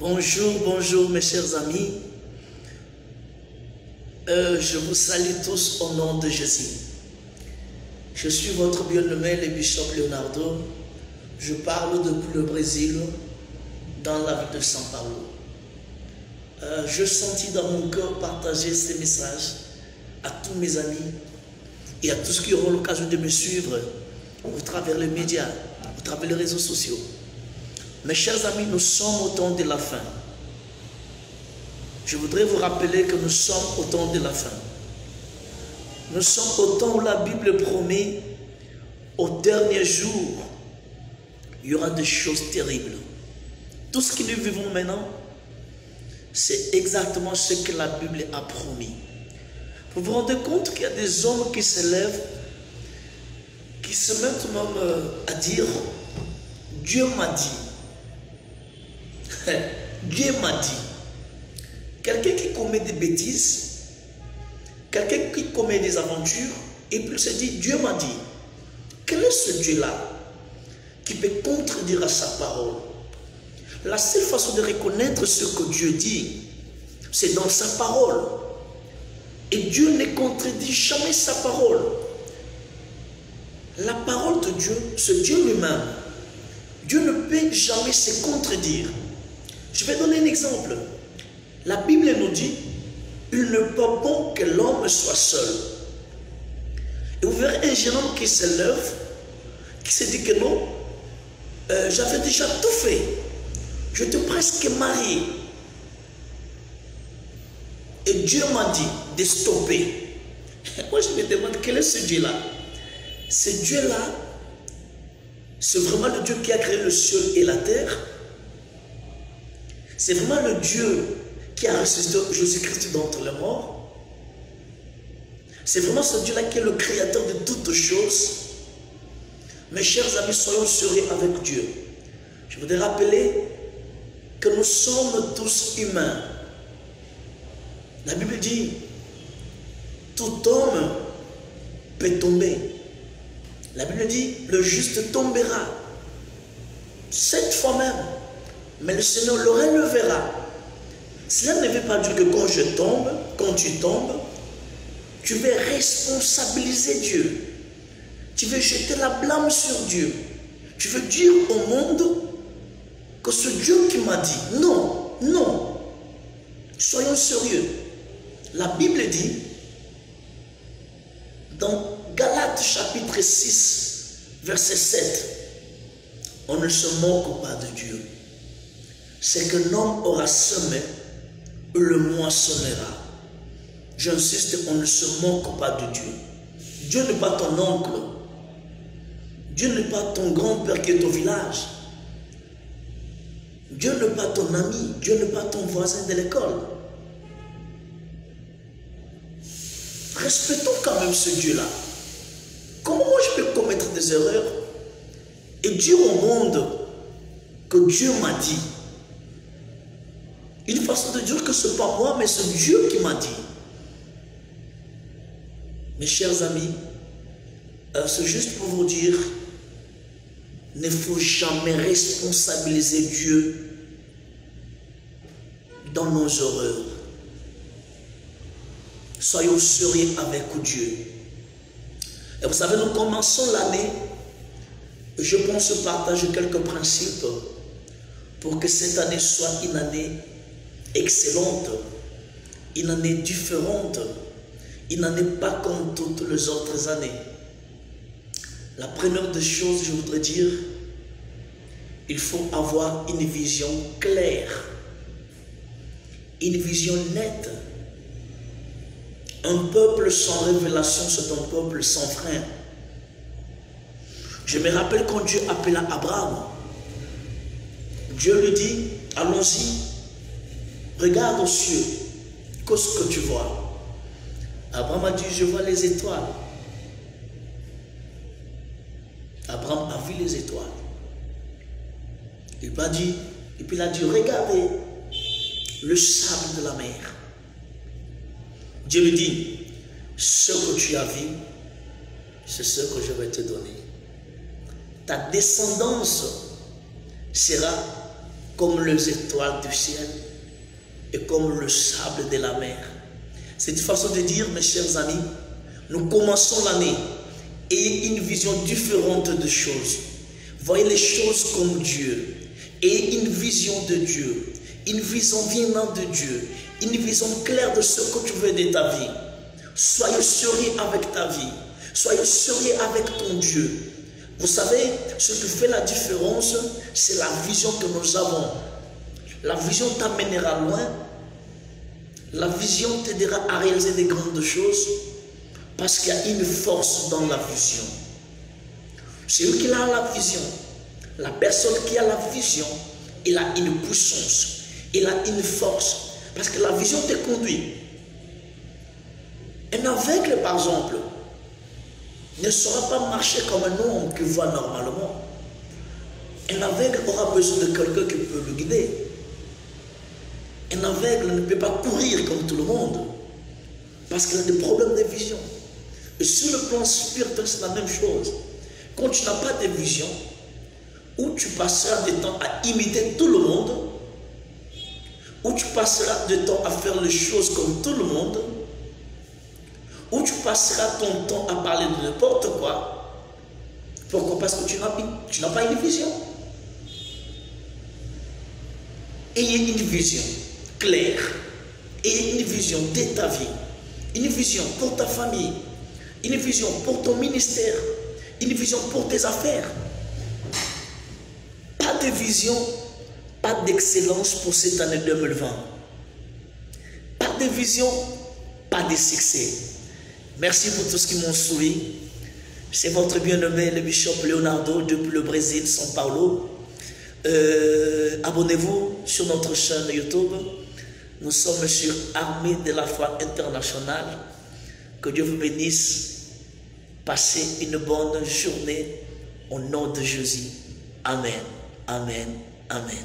Bonjour, bonjour mes chers amis. Je vous salue tous au nom de Jésus. Je suis votre bien-aimé, le Bishop Leonardo. Je parle depuis le Brésil, dans la ville de São Paulo. Je sentis dans mon cœur partager ces messages à tous mes amis et à tous ceux qui auront l'occasion de me suivre au travers les médias, au travers les réseaux sociaux. Mes chers amis, nous sommes au temps de la fin. Je voudrais vous rappeler que nous sommes au temps de la fin. Nous sommes au temps où la Bible promet, au dernier jour, il y aura des choses terribles. Tout ce que nous vivons maintenant, c'est exactement ce que la Bible a promis. Vous vous rendez compte qu'il y a des hommes qui se lèvent, qui se mettent même à dire « Dieu m'a dit ». Dieu m'a dit. Quelqu'un qui commet des bêtises, quelqu'un qui commet des aventures, et puis se dit, Dieu m'a dit. Quel est ce Dieu-là qui peut contredire à sa parole? La seule façon de reconnaître ce que Dieu dit, c'est dans sa parole. Et Dieu ne contredit jamais sa parole. La parole de Dieu, c'est Dieu lui-même. Dieu ne peut jamais se contredire. Je vais donner un exemple. La Bible nous dit, il n'est pas bon que l'homme soit seul. Et vous verrez un jeune homme qui se lève, qui se dit que non, j'avais déjà tout fait. Je t'ai presque marié. Et Dieu m'a dit de stopper. Moi je me demande quel est ce Dieu-là. Ce Dieu-là, c'est vraiment le Dieu qui a créé le ciel et la terre. C'est vraiment le Dieu qui a ressuscité Jésus-Christ d'entre les morts. C'est vraiment ce Dieu-là qui est le créateur de toutes choses. Mes chers amis, soyons sérieux avec Dieu. Je voudrais rappeler que nous sommes tous humains. La Bible dit, tout homme peut tomber. La Bible dit, le juste tombera. 7 fois même. Mais le Seigneur le relèvera. Cela ne veut pas dire que quand je tombe, quand tu tombes, tu veux responsabiliser Dieu. Tu veux jeter la blâme sur Dieu. Tu veux dire au monde que c'est Dieu qui m'a dit. Non, non. Soyons sérieux. La Bible dit, dans Galates chapitre 6, verset 7, on ne se moque pas de Dieu. C'est que l'homme aura semé, le moissonnera. J'insiste, on ne se moque pas de Dieu. Dieu n'est pas ton oncle. Dieu n'est pas ton grand-père qui est au village. Dieu n'est pas ton ami. Dieu n'est pas ton voisin de l'école. Respectons quand même ce Dieu-là. Comment moi je peux commettre des erreurs et dire au monde que Dieu m'a dit? Une façon de dire que ce n'est pas moi, mais c'est Dieu qui m'a dit. Mes chers amis, c'est juste pour vous dire, il ne faut jamais responsabiliser Dieu dans nos erreurs. Soyons sérieux avec Dieu. Et vous savez, nous commençons l'année. Je pense partager quelques principes pour que cette année soit une année excellente, une année différente, une année pas comme toutes les autres années. La première des choses, je voudrais dire, il faut avoir une vision claire, une vision nette. Un peuple sans révélation, c'est un peuple sans frein. Je me rappelle quand Dieu appela Abraham, Dieu lui dit, allons-y, regarde aux cieux, qu'est-ce que tu vois? Abraham a dit, je vois les étoiles. Abraham a vu les étoiles. Il a dit, et puis il a dit, regardez le sable de la mer. Dieu lui dit, ce que tu as vu, c'est ce que je vais te donner. Ta descendance sera comme les étoiles du ciel et comme le sable de la mer. C'est une façon de dire, mes chers amis, nous commençons l'année et une vision différente des choses. Voyez les choses comme Dieu et une vision de Dieu, une vision venant de Dieu, une vision claire de ce que tu veux de ta vie. Soyez sérieux avec ta vie, soyez sérieux avec ton Dieu. Vous savez, ce qui fait la différence, c'est la vision que nous avons. La vision t'amènera loin. La vision t'aidera à réaliser des grandes choses parce qu'il y a une force dans la vision. Celui qui a la vision, la personne qui a la vision, il a une puissance, il a une force parce que la vision te conduit. Un aveugle, par exemple, ne saura pas marcher comme un homme qui voit normalement. Un aveugle aura besoin de quelqu'un qui peut le guider. Un aveugle ne peut pas courir comme tout le monde parce qu'il a des problèmes de vision. Et sur le plan spirituel, c'est la même chose. Quand tu n'as pas de vision, où tu passeras du temps à imiter tout le monde, où tu passeras du temps à faire les choses comme tout le monde, où tu passeras ton temps à parler de n'importe quoi. Pourquoi? Parce que tu n'as pas une vision. Ayez une vision claire, ayez une vision de ta vie, une vision pour ta famille, une vision pour ton ministère, une vision pour tes affaires. Pas de vision, pas d'excellence pour cette année 2020. Pas de vision, pas de succès. Merci pour tout ce qui m'ont suivi. C'est votre bien-aimé, le bishop Leonardo, depuis le Brésil, São Paulo. Abonnez-vous sur notre chaîne YouTube. Nous sommes sur Armée de la foi internationale. Que Dieu vous bénisse. Passez une bonne journée au nom de Jésus. Amen. Amen. Amen.